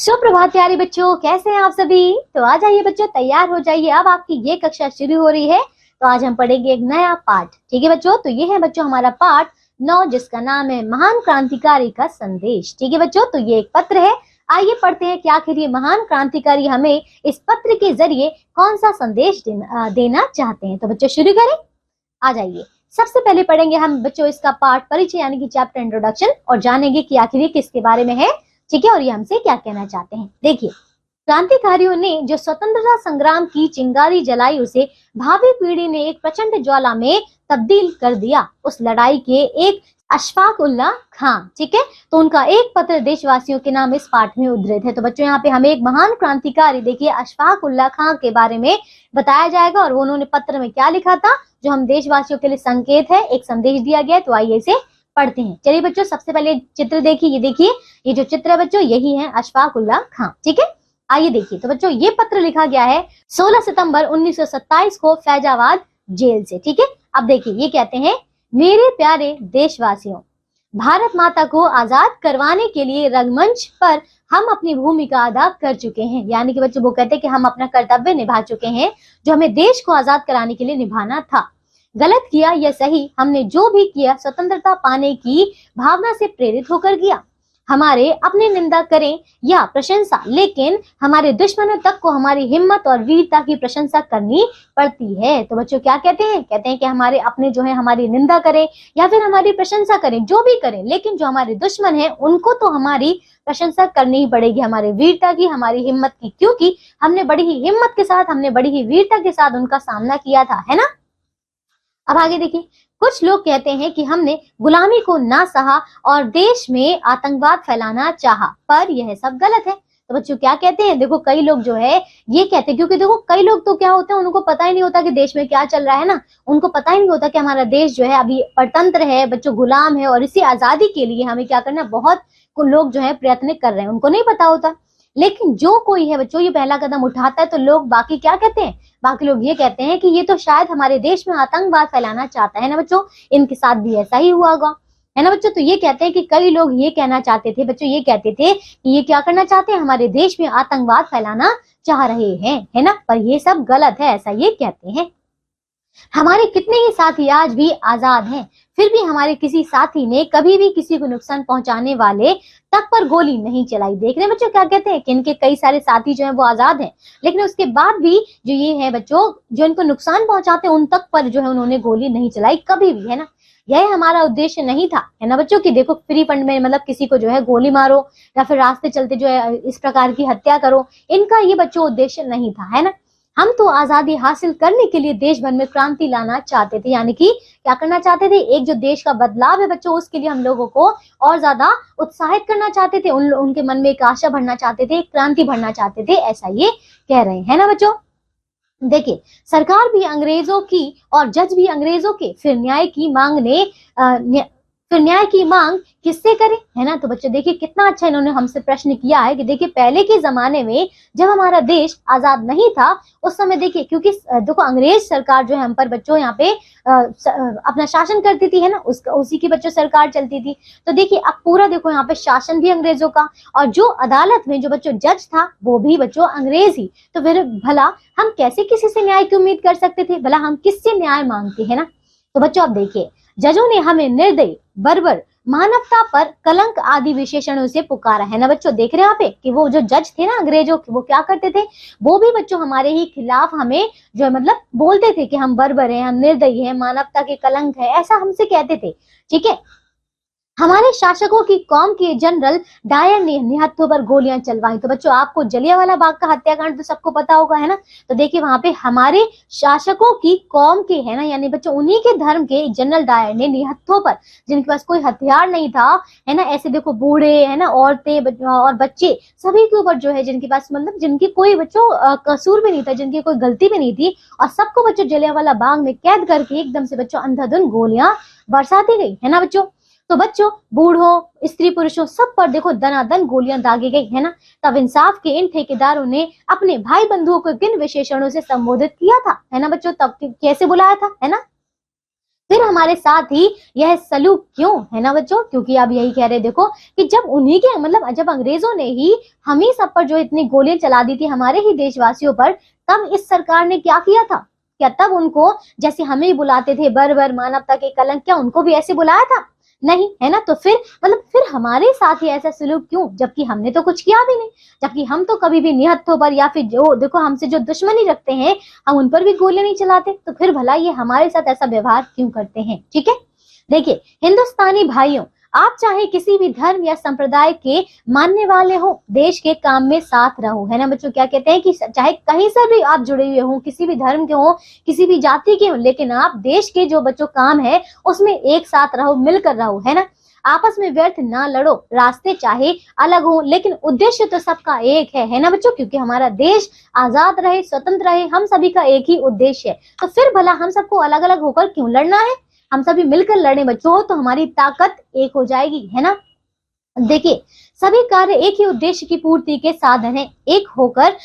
सुप्रभात प्यारे बच्चों, कैसे हैं आप सभी। तो आ जाइए बच्चों, तैयार हो जाइए। अब आपकी ये कक्षा शुरू हो रही है। तो आज हम पढ़ेंगे एक नया पाठ। ठीक है बच्चों, तो ये है बच्चों हमारा पाठ 9, जिसका नाम है महान क्रांतिकारी का संदेश। ठीक है बच्चों, तो ये एक पत्र है। आइए पढ़ते हैं कि आखिर ये महान क्रांतिकारी हमें इस पत्र के जरिए कौन सा संदेश देना चाहते हैं। तो बच्चों शुरू करें, आ जाइए। सबसे पहले पढ़ेंगे हम बच्चों इसका पाठ परिचय यानी कि चैप्टर इंट्रोडक्शन, और जानेंगे कि आखिर ये किसके बारे में है। ठीक है, और ये हमसे क्या कहना चाहते हैं। देखिए, क्रांतिकारियों ने जो स्वतंत्रता संग्राम की चिंगारी जलाई, उसे भावी पीढ़ी ने एक प्रचंड ज्वाला में तब्दील कर दिया। उस लड़ाई के एक अशफाक उल्लाह खां, ठीक है, तो उनका एक पत्र देशवासियों के नाम इस पाठ में उद्धृत है। तो बच्चों यहाँ पे हमें एक महान क्रांतिकारी देखिए अशफाक उल्लाह खां के बारे में बताया जाएगा, और उन्होंने पत्र में क्या लिखा था जो हम देशवासियों के लिए संकेत है, एक संदेश दिया गया है। तो आइए इसे पढ़ते हैं। चलिए बच्चों, सबसे पहले चित्र देखिए। ये देखिए, ये जो चित्र है बच्चों, यही है अशफाक उल्लाह खां। ठीक है, आइए देखिए। तो बच्चों ये पत्र लिखा गया है 16 सितंबर 1927 को फैजाबाद जेल से। ठीक है, अब देखिए ये कहते हैं, मेरे प्यारे देशवासियों, भारत माता को आजाद करवाने के लिए रंगमंच पर हम अपनी भूमिका अदा कर चुके हैं। यानी कि बच्चों वो कहते हैं कि हम अपना कर्तव्य निभा चुके हैं जो हमें देश को आजाद कराने के लिए निभाना था। गलत किया या सही, हमने जो भी किया स्वतंत्रता पाने की भावना से प्रेरित होकर किया। हमारे अपने निंदा करें या प्रशंसा, लेकिन हमारे दुश्मनों तक को हमारी हिम्मत और वीरता की प्रशंसा करनी पड़ती है। तो बच्चों क्या कहते हैं, कहते हैं कि हमारे अपने जो है हमारी निंदा करें या फिर हमारी प्रशंसा करें, जो भी करें, लेकिन जो हमारे दुश्मन है उनको तो हमारी प्रशंसा करनी ही पड़ेगी, हमारे वीरता की, हमारी हिम्मत की, क्योंकि हमने बड़ी ही हिम्मत के साथ, हमने बड़ी ही वीरता के साथ उनका सामना किया था, है ना। अब आगे देखिए, कुछ लोग कहते हैं कि हमने गुलामी को ना सहा और देश में आतंकवाद फैलाना चाहा, पर यह सब गलत है। तो बच्चों क्या कहते हैं, देखो कई लोग जो है ये कहते हैं, क्योंकि देखो कई लोग तो क्या होते हैं, उनको पता ही नहीं होता कि देश में क्या चल रहा है ना, उनको पता ही नहीं होता कि हमारा देश जो है अभी परतंत्र है बच्चों, गुलाम है, और इसी आजादी के लिए हमें क्या करना, बहुत लोग जो है प्रयत्न कर रहे हैं, उनको नहीं पता होता। लेकिन जो कोई है बच्चों ये पहला कदम उठाता है, तो लोग बाकी क्या कहते हैं, बाकी लोग ये कहते हैं कि ये तो शायद हमारे देश में आतंकवाद फैलाना चाहता है ना बच्चों, इनके साथ भी ऐसा ही हुआ होगा, है ना बच्चों। तो ये कहते हैं कि कई लोग ये कहना चाहते थे बच्चों, ये कहते थे कि ये क्या करना चाहते हैं, हमारे देश में आतंकवाद फैलाना चाह रहे हैं, है ना, पर ये सब गलत है, ऐसा ये कहते हैं। हमारे कितने ही साथी आज भी आजाद हैं, फिर भी हमारे किसी साथी ने कभी भी किसी को नुकसान पहुंचाने वाले तक पर गोली नहीं चलाई। देख रहे हैं बच्चों क्या कहते हैं कि इनके कई सारे साथी जो हैं वो आजाद हैं, लेकिन उसके बाद भी जो ये है बच्चों, जो इनको नुकसान पहुंचाते हैं उन तक पर जो है उन्होंने गोली नहीं चलाई कभी भी, है ना। यह हमारा उद्देश्य नहीं था, है ना बच्चों, कि देखो फ्री फंड में मतलब किसी को जो है गोली मारो या फिर रास्ते चलते जो है इस प्रकार की हत्या करो, इनका ये बच्चों उद्देश्य नहीं था, है ना। हम तो आजादी हासिल करने के लिए देश भर में क्रांति लाना चाहते थे, यानी कि क्या करना चाहते थे, एक जो देश का बदलाव है बच्चों, उसके लिए हम लोगों को और ज्यादा उत्साहित करना चाहते थे, उनके मन में एक आशा भरना चाहते थे, एक क्रांति भरना चाहते थे, ऐसा ये कह रहे हैं ना बच्चों। देखिए, सरकार भी अंग्रेजों की और जज भी अंग्रेजों के, फिर न्याय की मांग किससे करें, है ना। तो बच्चों देखिए कितना अच्छा इन्होंने हमसे प्रश्न किया है कि देखिए पहले के जमाने में जब हमारा देश आजाद नहीं था, उस समय देखिए, क्योंकि देखो अंग्रेज सरकार जो है हम पर बच्चों यहाँ पे अपना शासन करती थी, है ना, उसी की बच्चों सरकार चलती थी। तो देखिए अब पूरा देखो यहाँ पे शासन भी अंग्रेजों का, और जो अदालत में जो बच्चों जज था वो भी बच्चों अंग्रेज ही। तो फिर भला हम कैसे किसी से न्याय की उम्मीद कर सकते थे, भला हम किससे न्याय मांगते, है ना। तो बच्चों अब देखिए, जजों ने हमें निर्दयी, बर्बर, मानवता पर कलंक आदि विशेषणों से पुकारा, है ना बच्चों। देख रहे हैं यहाँ पे कि वो जो जज थे ना अंग्रेजों के, वो क्या करते थे, वो भी बच्चों हमारे ही खिलाफ हमें जो है मतलब बोलते थे कि हम बर्बर हैं, हम निर्दयी हैं, मानवता के कलंक है, ऐसा हमसे कहते थे। ठीक है, हमारे शासकों की कौम के जनरल डायर ने निहत्थों पर गोलियां चलवाई। तो बच्चों आपको जलियांवाला बाग का हत्याकांड तो सबको पता होगा, है ना। तो देखिए वहां पे हमारे शासकों की कौम के, है ना, यानी बच्चों उन्हीं के धर्म के जनरल डायर ने निहत्थों पर, जिनके पास कोई हथियार नहीं था, है ना, ऐसे देखो बूढ़े, है ना, औरतें और बच्चे, सभी के ऊपर जो है जिनके पास मतलब जिनकी कोई बच्चों कसूर भी नहीं था, जिनकी कोई गलती भी नहीं थी, और सबको बच्चों जलियांवाला बाग में कैद करके एकदम से बच्चों अंधाधुंध गोलियां बरसाती गई, है ना बच्चों। तो बच्चों बूढ़ों, स्त्री पुरुषों सब पर देखो दनादन गोलियां दागी गई, है ना। तब इंसाफ के इन ठेकेदारों ने अपने भाई बंधुओं को किन विशेषणों से संबोधित किया था, है ना बच्चों, तब कैसे बुलाया था, है ना। फिर हमारे साथ ही यह सलूक क्यों, है ना बच्चों, क्योंकि आप यही कह रहे देखो कि जब उन्हीं के मतलब जब अंग्रेजों ने ही हम ही सब पर जो इतनी गोलियां चला दी थी हमारे ही देशवासियों पर, तब इस सरकार ने क्या किया था? क्या तब उनको जैसे हमें ही बुलाते थे बर्बर, मानवता के कलंक, क्या उनको भी ऐसे बुलाया था? नहीं, है ना। तो फिर फिर हमारे साथ ही ऐसा सलूक क्यों, जबकि हमने तो कुछ किया भी नहीं, जबकि हम तो कभी भी निहत्थों पर या फिर जो देखो हमसे जो दुश्मनी रखते हैं हम उन पर भी गोलियां नहीं चलाते, तो फिर भला ये हमारे साथ ऐसा व्यवहार क्यों करते हैं? ठीक है, देखिए हिंदुस्तानी भाइयों, आप चाहे किसी भी धर्म या संप्रदाय के मानने वाले हो, देश के काम में साथ रहो, है ना बच्चों। क्या कहते हैं कि चाहे कहीं से भी आप जुड़े हुए हो, किसी भी धर्म के हो, किसी भी जाति के हो, लेकिन आप देश के जो बच्चों काम है उसमें एक साथ रहो, मिलकर रहो, है ना। आपस में व्यर्थ ना लड़ो, रास्ते चाहे अलग हो लेकिन उद्देश्य तो सबका एक है ना बच्चों, क्योंकि हमारा देश आजाद रहे, स्वतंत्र रहे, हम सभी का एक ही उद्देश्य है। तो फिर भला हम सबको अलग अलग होकर क्यों लड़ना है? हम सभी मिलकर लड़े बच्चों, तो हमारी ताकत एक हो जाएगी, है ना। देखिए सभी कार्य एक ही उद्देश्य की पूर्ति के साधन है, एक होकर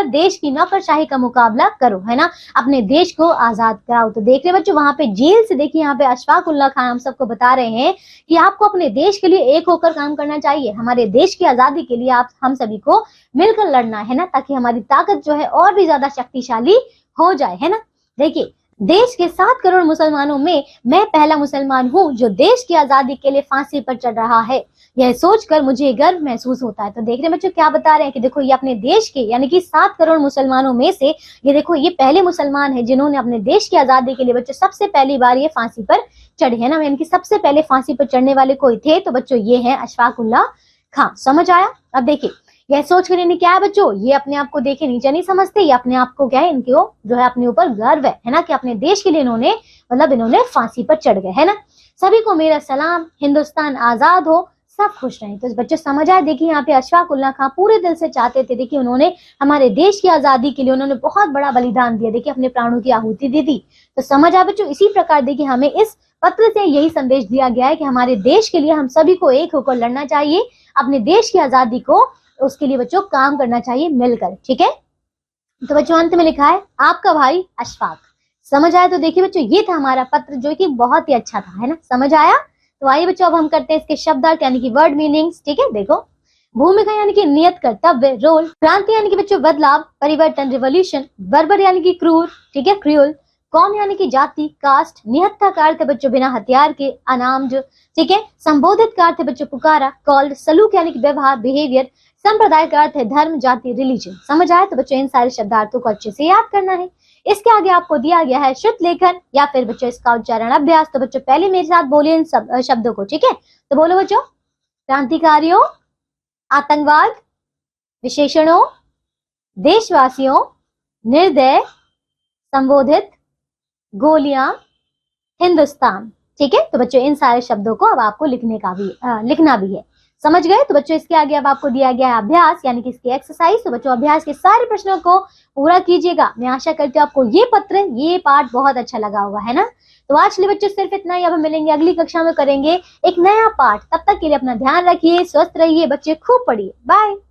देश की नौकरशाही का मुकाबला करो, है ना। अपने देश को आजाद कराओ। तो देख रहे बच्चों, वहां पे जेल से देखिए यहाँ पे अशफाक उल्लाह खान हम सबको बता रहे हैं कि आपको अपने देश के लिए एक होकर काम करना चाहिए, हमारे देश की आजादी के लिए आप हम सभी को मिलकर लड़ना है ना, ताकि हमारी ताकत जो है और भी ज्यादा शक्तिशाली हो जाए, है ना। देखिए देश के 7 करोड़ मुसलमानों में मैं पहला मुसलमान हूँ जो देश की आजादी के लिए फांसी पर चढ़ रहा है, यह सोचकर मुझे गर्व महसूस होता है। तो देख रहे बच्चों क्या बता रहे हैं कि देखो ये अपने देश के यानी कि 7 करोड़ मुसलमानों में से ये देखो ये पहले मुसलमान है जिन्होंने अपने देश की आजादी के लिए बच्चों सबसे पहली बार ये फांसी पर चढ़े, है ना। यानी कि सबसे पहले फांसी पर चढ़ने वाले कोई थे तो बच्चों ये है अशफाक उल्लाह खान। समझ आया? अब देखिए यह सोच कर इन्हें क्या है बच्चों, ये अपने आप को देखे नीचे नहीं समझते, ये अपने आप को क्या है, इनको जो है अपने ऊपर गर्व है ना, कि अपने देश के लिए इन्होंने फांसी पर चढ़ गए, है ना। सभी को मेरा सलाम, हिंदुस्तान आजाद हो, सब खुश रहें। तो बच्चों समझ आए? देखिए यहाँ पे अशफाक उल्लाह खान पूरे दिल से चाहते थे, देखिए उन्होंने हमारे देश की आजादी के लिए उन्होंने बहुत बड़ा बलिदान दिया, देखिए अपने प्राणों की आहुति दे दी। तो समझ आए बच्चों? इसी प्रकार देखिए हमें इस पत्र से यही संदेश दिया गया है कि हमारे देश के लिए हम सभी को एक होकर लड़ना चाहिए, अपने देश की आजादी को उसके लिए बच्चों काम करना चाहिए मिलकर। ठीक है, तो बच्चों अंत में लिखा है आपका भाई अशफाक। समझ आया? तो देखिए बच्चों ये था हमारा पत्र जो कि बहुत ही अच्छा था, है ना। समझ आया? तो आइए बच्चों अब हम करते हैं इसके शब्दार्थ यानी कि वर्ड मीनिंग्स। ठीक है, देखो भूमिका यानी कि नियत कर्तव्य रोल, क्रांति यानी कि बच्चों बदलाव परिवर्तन रिवॉल्यूशन, बर्बर यानी कि क्रूर, ठीक है क्रूअल, कौम यानी कि जाति कास्ट, निहत्था का अर्थ है बच्चों बिना हथियार के अनार्म्ड, ठीक है, संबोधित का अर्थ है बच्चों पुकारा कॉल्ड, सलूक यानी कि व्यवहार बिहेवियर, संप्रदाय का अर्थ है धर्म जाति रिलीजन। समझ आए? तो बच्चों इन सारे शब्दार्थों को अच्छे से याद करना है। इसके आगे आपको दिया गया है श्रुत लेखन या फिर बच्चों इसका उच्चारण अभ्यास। तो बच्चों पहले मेरे साथ बोलिए इन शब्दों को, ठीक है। तो बोलो बच्चों, क्रांतिकारियों, आतंकवाद, विशेषणों, देशवासियों, निर्दय, संबोधित, गोलियां, हिंदुस्तान। ठीक है, तो बच्चों इन सारे शब्दों को अब आपको लिखना भी है। समझ गए? तो बच्चों इसके आगे अब आपको दिया गया है अभ्यास यानी कि इसकी एक्सरसाइज। तो बच्चों अभ्यास के सारे प्रश्नों को पूरा कीजिएगा। मैं आशा करती हूँ आपको ये पाठ बहुत अच्छा लगा होगा, है ना। तो आज के लिए बच्चों सिर्फ इतना ही। अब हम मिलेंगे अगली कक्षा में, करेंगे एक नया पाठ। तब तक के लिए अपना ध्यान रखिए, स्वस्थ रहिए बच्चे, खूब पढ़िए। बाय।